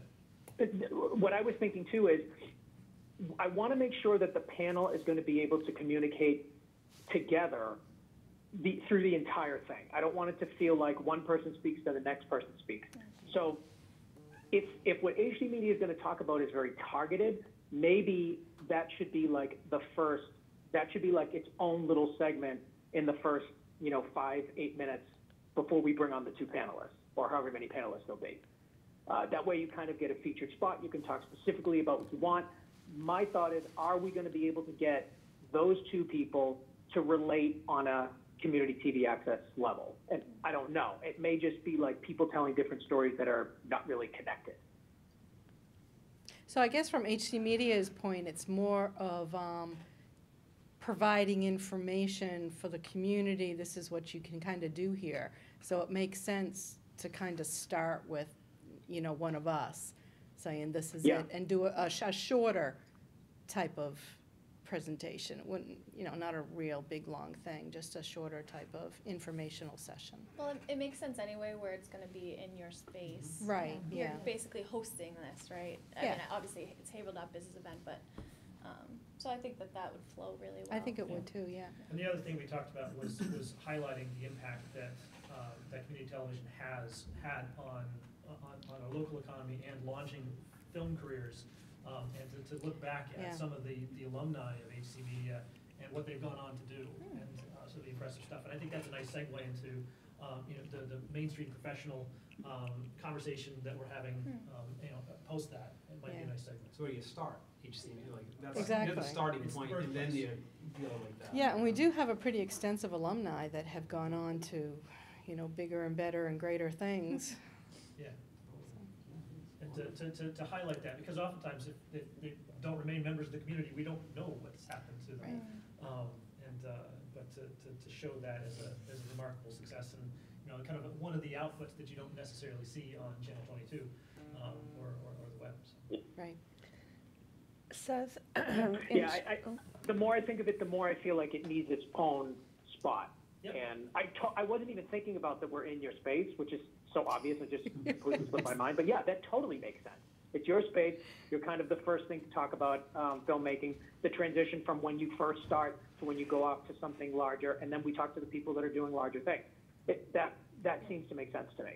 Ben.
What I was thinking too is, I want to make sure that the panel is going to be able to communicate together through the entire thing. I don't want it to feel like one person speaks to the next person speaks. So if what HD Media is going to talk about is very targeted, maybe that should be like that should be like its own little segment in the first, 5-8 minutes before we bring on the two panelists, or however many panelists there'll be. That way you kind of get a featured spot. You can talk specifically about what you want. My thought is, are we going to be able to get those two people to relate on a community TV access level? And I don't know. It may just be like people telling different stories that are not really connected.
So I guess from HC Media's point, it's more of providing information for the community. This is what you can kind of do here. So it makes sense to kind of start with, one of us saying this is it, and do a shorter type of presentation. It wouldn't, not a real big long thing, just a shorter type of informational session.
Well, it makes sense anyway where it's going to be in your space.
Right,
You're
yeah.
basically hosting this, right? I
Yeah.
mean, obviously it's Haverhill.biz's event, but so I think that would flow really well.
I think it would too, yeah.
And the other thing we talked about was highlighting the impact that community television has had on our local economy and launching film careers, and to look back at some of the alumni of HC Media and what they've gone on to do, and some of the impressive stuff. And I think that's a nice segue into the mainstream professional conversation that we're having. Post that, it might be a nice segment.
So where you start, HC, like that's
Exactly.
the starting
It's the
point, and then
birthplace.
you deal like that.
Yeah, and we do have a pretty extensive alumni that have gone on to, bigger and better and greater things.
Yeah. And to highlight that, because oftentimes if they don't remain members of the community, we don't know what's happened to them.
Right.
But to show that as a remarkable success, and kind of one of the outputs that you don't necessarily see on Channel 22 or the web. So.
Right.
Seth?
Yeah, the more I think of it, the more I feel like it needs its own spot.
Yep.
And I wasn't even thinking about that we're in your space, which is so obvious. It just completely slipped my mind. But yeah, that totally makes sense. It's your space. You're kind of the first thing to talk about filmmaking, the transition from when you first start to when you go off to something larger, and then we talk to the people that are doing larger things. That seems to make sense to me.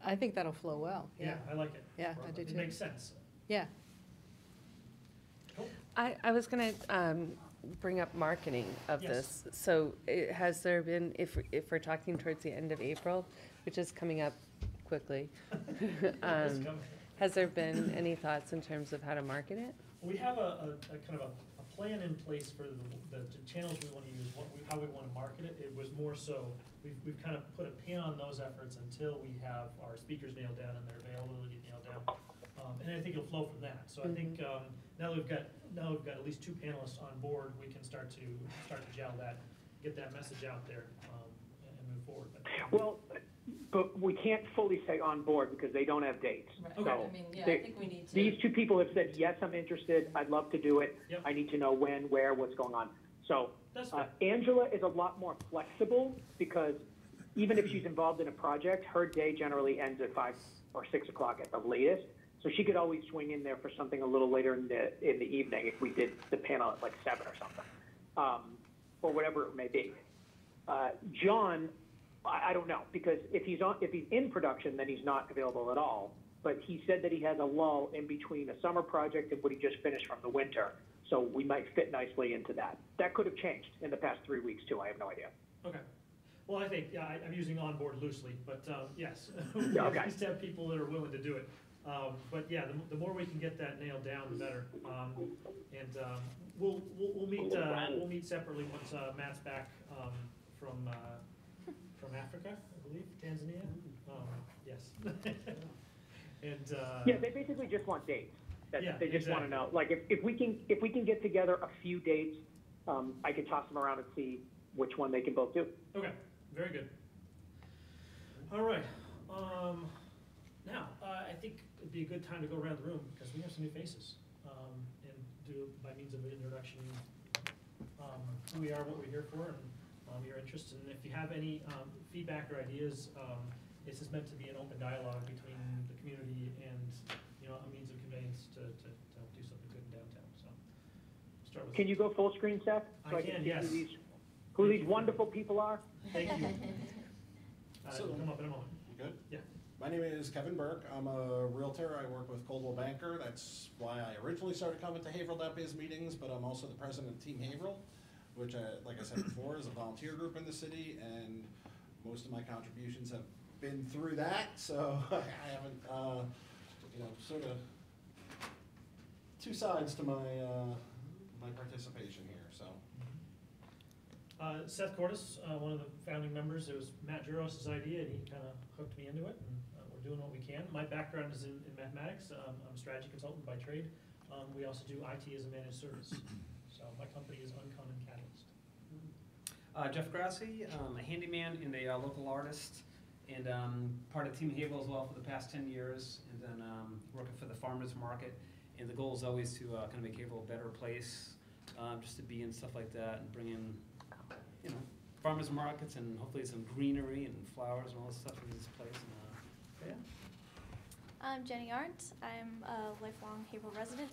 I think that'll flow well,
Yeah, I like it.
Yeah, I do too.
It makes sense.
Yeah.
Cool.
I was going to bring up marketing of
Yes.
this. So has there been, if we're talking towards the end of April, which is coming up quickly,
It's coming.
Has there been any thoughts in terms of how to market it?
We have a kind of a plan in place for the channels we want to use, how we want to market it. It was more so, we've kind of put a pin on those efforts until we have our speakers nailed down and their availability nailed down. And I think it'll flow from that. So I think now we've got at least 2 panelists on board, we can start to gel that, get that message out there, and move forward.
But we can't fully say on board because they don't have dates.
Right.
So
I mean, yeah, I think we need to.
these 2 people have said, yes, I'm interested, I'd love to do it.
Yep.
I need to know when, where, what's going on. So
That's fine.
Angela is a lot more flexible because even if she's involved in a project, her day generally ends at 5 or 6 o'clock at the latest. So she could always swing in there for something a little later in the evening if we did the panel at like 7 or something, or whatever it may be. John, I don't know, because if he's in production, then he's not available at all. But he said that he has a lull in between a summer project and what he just finished from the winter. So we might fit nicely into that. That could have changed in the past 3 weeks too. I have no idea.
Okay. Well, I think, I'm using onboard loosely, but yes,
Yeah,
we
okay.
at least have people that are willing to do it. But yeah, the more we can get that nailed down, the better. We'll meet separately once Matt's back from Africa, I believe, Tanzania. Yes. And
Yeah, they basically just want dates.
Yeah,
They just want to know. Like if we can get together a few dates, I can toss them around and see which one they can both do.
Okay, very good. All right. Now, I think it'd be a good time to go around the room because we have some new faces, and do by means of an introduction, who we are, what we're here for, and your interests. And if you have any feedback or ideas, this is meant to be an open dialogue between the community and a means of conveyance to help do something good in downtown. So, start with.
Can you go full screen, Seth? So
I can,
see
yes.
who these wonderful people are?
Thank you.
So-
It'll come up in a moment.
You good?
Yeah.
My name is Kevin Burke. I'm a realtor. I work with Coldwell Banker. That's why I originally started coming to Haverhill.biz meetings, but I'm also the president of Team Haverhill, which, like I said before, is a volunteer group in the city, and most of my contributions have been through that, so I haven't, sort of 2 sides to my participation here, so.
Seth Cordes, one of the founding members, it was Matt Juros' idea, and he kind of hooked me into it, and we're doing what we can. My background is in mathematics. I'm a strategy consultant by trade. We also do IT as a managed service. So my company is Uncommon Catalyst.
Jeff Grassi, a handyman and a local artist, and part of Team Haverhill as well for the past 10 years, and then working for the farmers market. And the goal is always to kind of make Haverhill a better place, just to be and stuff like that, and bring in, farmers markets and hopefully some greenery and flowers and all this stuff in this place. And, yeah.
I'm Jenny Arndt. I'm a lifelong Haverhill resident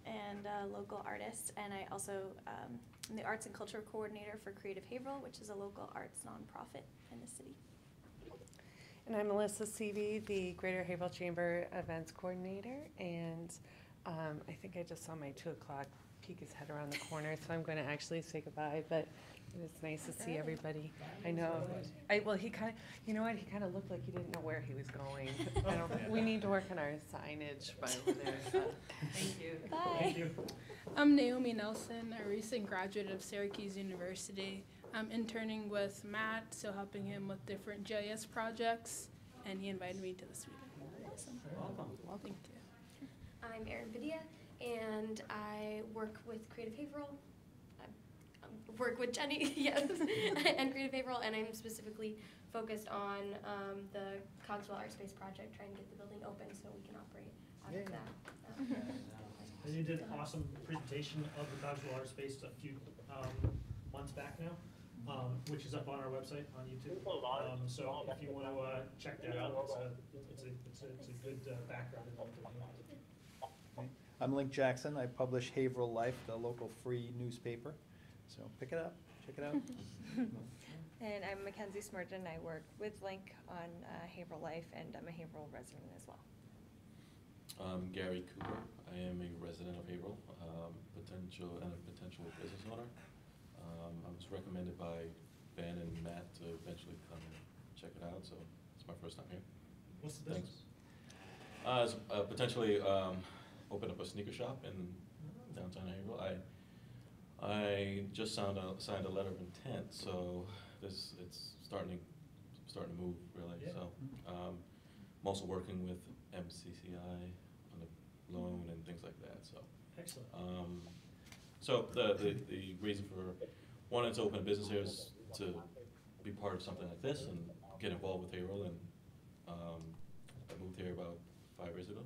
and a local artist, and I also am the Arts and Culture Coordinator for Creative Haverhill, which is a local arts nonprofit in the city.
And I'm Melissa Seavey, the Greater Haverhill Chamber Events Coordinator, and I think I just saw my 2 o'clock peek his head around the corner, so I'm going to actually say goodbye, but it was nice to see everybody. I know. Well, he kind of, he kind of looked like he didn't know where he was going. We need to work on our signage by over there, so thank you.
Bye.
Thank you.
I'm Naomi Nelson, a recent graduate of Syracuse University. I'm interning with Matt, so helping him with different GIS projects, and he invited me to this meeting. Awesome.
Welcome.
Well, thank you.
I'm Erin Vidia, and I work with Creative Haverhill. Work with Jenny, yes, and Creative Haverhill, and I'm specifically focused on the Cogswell Art Space project, trying to get the building open so we can operate out of that.
And you did an awesome presentation of the Cogswell Art Space a few months back now, which is up on our website on YouTube. So if you want to check that out, it's a good background in what we're doing.
I'm Link Jackson. I publish Haverhill Life, the local free newspaper. So pick it up, check it out.
And I'm Mackenzie Smurgeon. I work with Link on Haverhill Life, and I'm a Haverhill resident as well.
Gary Cooper. I am a resident of Haverhill, potential business owner. I was recommended by Ben and Matt to eventually come and check it out, so it's my first time here.
What's the business?
Potentially open up a sneaker shop in downtown Haverhill. I just signed a letter of intent, so it's starting to move really.
Yeah.
So I'm also working with MCCI on a loan and things like that. So
Excellent.
So the reason for wanting to open a business here is to be part of something like this and get involved with Haverhill. And I moved here about 5 years ago.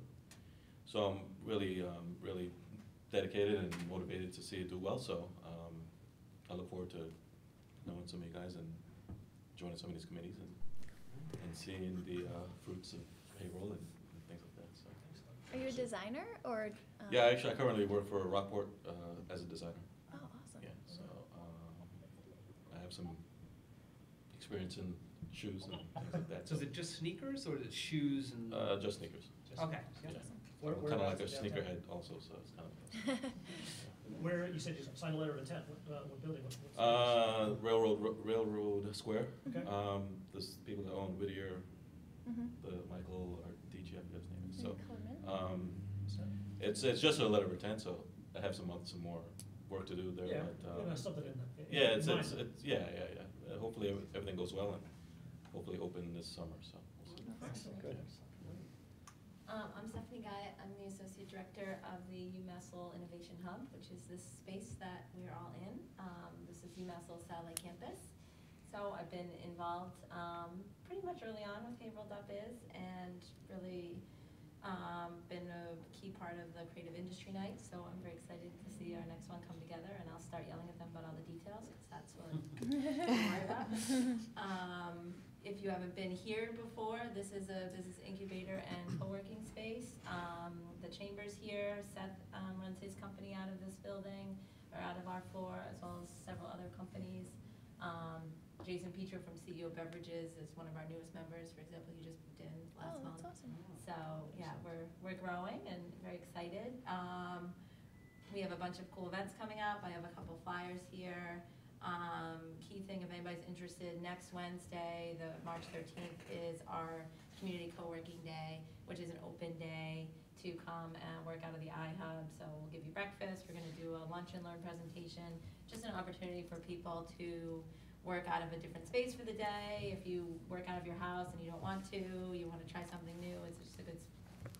So I'm really dedicated and motivated to see it do well. So I look forward to knowing some of you guys and joining some of these committees and seeing the fruits of Haverhill and things like that. So.
Are you a designer or?
Yeah, actually, I currently work for Rockport as a designer.
Oh, awesome.
Yeah, so I have some experience in shoes and things like that.
So is it just sneakers or is it shoes and?
Just sneakers.
Okay.
Yeah.
Where-
I'm kind of like a
whereabouts downtown?
sneakerhead also, so it's kind of.
Where, you said you signed a letter of intent, what building? What's
Railroad Square.
Okay.
There's people that own Whittier,
Mm-hmm.
the Michael or DJ, I forget his name is. So,
So,
it's just a letter of intent. So I have some more work to do there.
yeah,
But,
something in
yeah,
in mind.
yeah. Hopefully everything goes well and hopefully open this summer. So. We'll see.
Excellent.
Good.
I'm Stephanie Guy. I'm the Associate Director of the UMassel Innovation Hub, which is this space that we're all in. This is UMassel Satellite Campus. So I've been involved pretty much early on with Haverhill.biz and really been a key part of the Creative Industry Night. So I'm very excited to see our next one come together, and I'll start yelling at them about all the details because that's what I'm worried about. If you haven't been here before, this is a business incubator and co-working space. The chamber's here. Seth runs his company out of this building, or out of our floor, as well as several other companies. Jason Petro from CEO Beverages is one of our newest members. For example, he just moved in last month.
That's awesome.
So yeah, we're growing and very excited. We have a bunch of cool events coming up. I have a couple flyers here. Key thing, if anybody's interested, next Wednesday, the March 13th, is our Community Co-working Day, which is an open day to come and work out of the iHub. So we'll give you breakfast. We're going to do a lunch and learn presentation. Just an opportunity for people to work out of a different space for the day. If you work out of your house and you don't want to, you want to try something new, it's just a good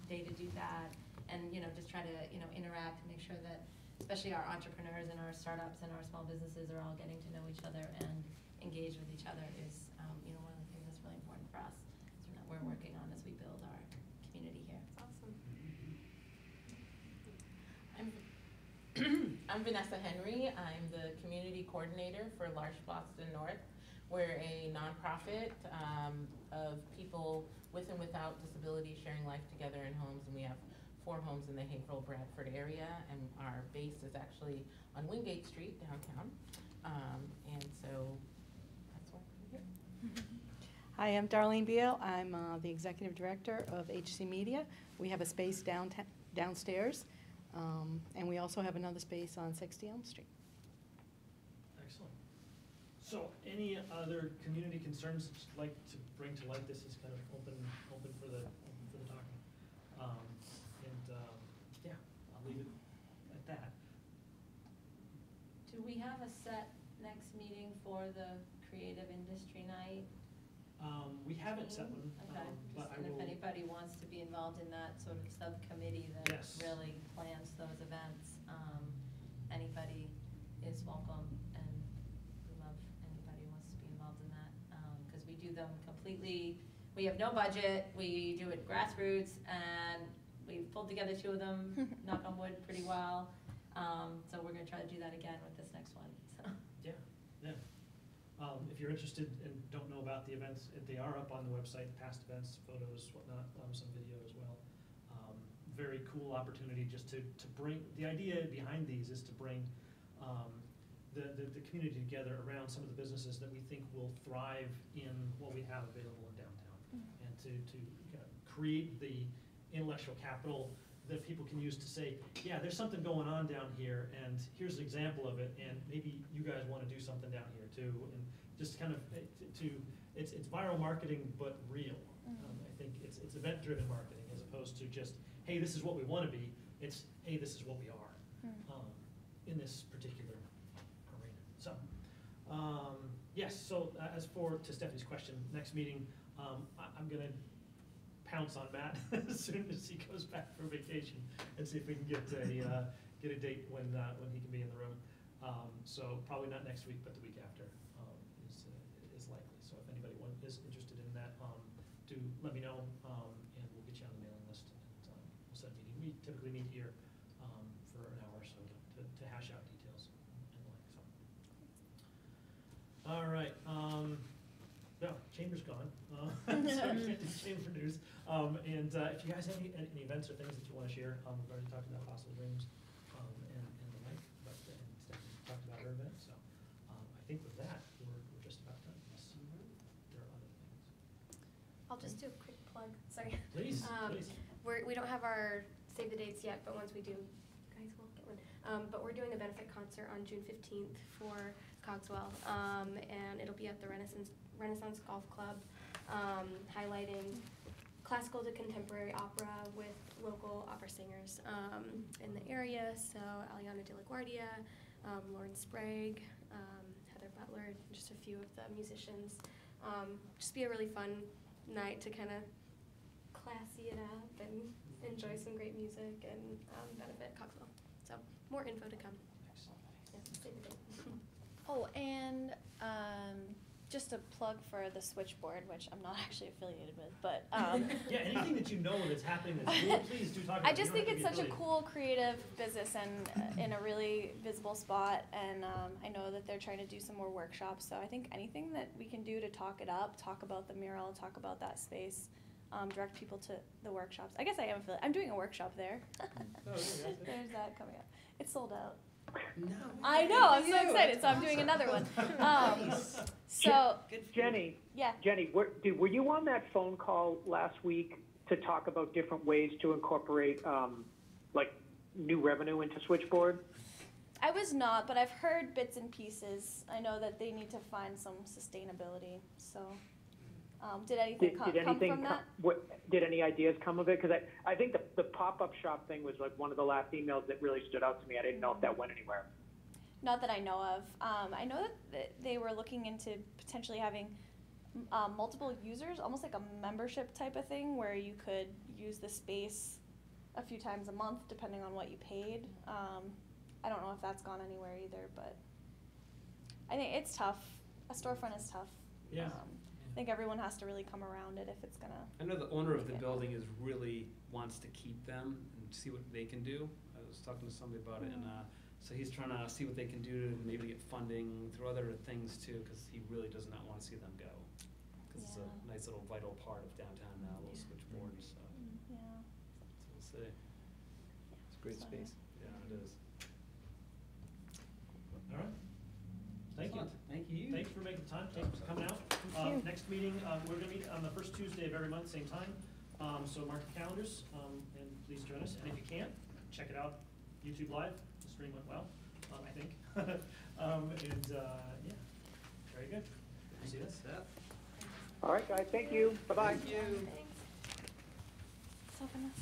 day to do that. And just try to interact and make sure that especially our entrepreneurs and our startups and our small businesses are all getting to know each other and engage with each other is one of the things that's really important for us. So that we're working on as we build our community here. It's awesome.
I'm Vanessa Henry. I'm the community coordinator for Large Boston North. We're a nonprofit of people with and without disability sharing life together in homes, and we have 4 homes in the Haverhill-Bradford area, and our base is actually on Wingate Street downtown. And so that's why I'm here.
Hi, I'm Darlene Beal. I'm the Executive Director of HC Media. We have a space downstairs, and we also have another space on 60 Elm Street.
Excellent. So any other community concerns that you'd like to bring to light? This is kind of open for the talking. Yeah, I'll leave it at that.
Do we have a set next meeting for the Creative Industry Night?
We haven't set one,
Okay,
but I
and
will.
if anybody wants to be involved in that sort of subcommittee that
Yes.
really plans those events, anybody is welcome, and we love anybody who wants to be involved in that, because we do them completely, we have no budget, we do it grassroots, and we've pulled together 2 of them, knock on wood, pretty well, so we're gonna try to do that again with this next one, so.
Yeah. If you're interested and don't know about the events, they are up on the website, past events, photos, whatnot, some video as well. Very cool opportunity just to bring, the idea behind these is to bring the community together around some of the businesses that we think will thrive in what we have available in downtown. And to create the intellectual capital that people can use to say, yeah, there's something going on down here, and here's an example of it, and maybe you guys want to do something down here too, and just kind of it's viral marketing but real. I think it's event-driven marketing as opposed to just, hey, this is what we want to be. It's, hey, this is what we are in this particular arena. So, yes, so as for, to Stephanie's question, next meeting, I'm going to pounce on Matt as soon as he goes back from vacation and see if we can get a date when he can be in the room. So probably not next week, but the week after is likely. So if anybody is interested in that, do let me know, and we'll get you on the mailing list. And we'll set a meeting. We typically meet here for an hour or so to hash out details and the like. So, all right. No, Chamber's gone. So we can't do Chamber news. And if you guys have any events or things that you want to share, we've already talked about Possible Dreams and the like, but Stephanie talked about her event. So I think with that, we're just about done. Unless there are other things.
I'll just do a quick plug. Sorry.
Please, please.
We don't have our save the dates yet, but once we do, guys will get one. But we're doing a benefit concert on June 15th for Cogswell, and it'll be at the Renaissance Golf Club, highlighting classical to contemporary opera with local opera singers in the area. So Aliana De La Guardia, Lauren Sprague, Heather Butler, just a few of the musicians. Just be a really fun night to kind of classy it up and enjoy some great music and benefit Cogswell. So more info to come. Yeah, save the date.
Oh, and just a plug for the switchboard, which I'm not actually affiliated with, but
Yeah, anything that you know that's happening that's cool, please do talk about it.
I just
You don't
think
have
it's
to be
such a
affiliated.
cool, creative business and in a really visible spot. And I know that they're trying to do some more workshops. So I think anything that we can do to talk it up, talk about the mural, talk about that space, direct people to the workshops. I guess I am affiliated. I'm doing a workshop there. There's that coming up. It's sold out.
No.
I know. I'm so excited. So I'm doing another one. So
Jenny,
yeah.
Jenny, were you on that phone call last week to talk about different ways to incorporate like new revenue into Switchboard?
I was not, but I've heard bits and pieces. I know that they need to find some sustainability. So, did anything come from that?
Did any ideas come of it? Because I think the pop-up shop thing was like one of the last emails that really stood out to me. I didn't know if that went anywhere.
Not that I know of. I know that they were looking into potentially having multiple users, almost like a membership type of thing, where you could use the space a few times a month, depending on what you paid. I don't know if that's gone anywhere either, but I think it's tough. A storefront is tough.
Yeah.
I think everyone has to really come around it if it's gonna.
I know the owner of the building really wants to keep them and see what they can do. I was talking to somebody about it, and so he's trying to see what they can do to maybe get funding through other things too, because he really does not want to see them go. Because it's a nice little vital part of downtown now, little switchboard. So,
Yeah.
so we'll see.
It's a great space.
Yeah, it is.
All right. Thank you.
Thank you.
Thanks for making time. Thanks for coming out. Next meeting, we're going to meet on the first Tuesday of every month, same time. So mark your calendars and please join us. And if you can't, check it out. YouTube Live. The stream went well, I think. Yeah, very good. See you, Seth.
All right, guys. Thank you. Bye-bye.
Thank you.
So fun.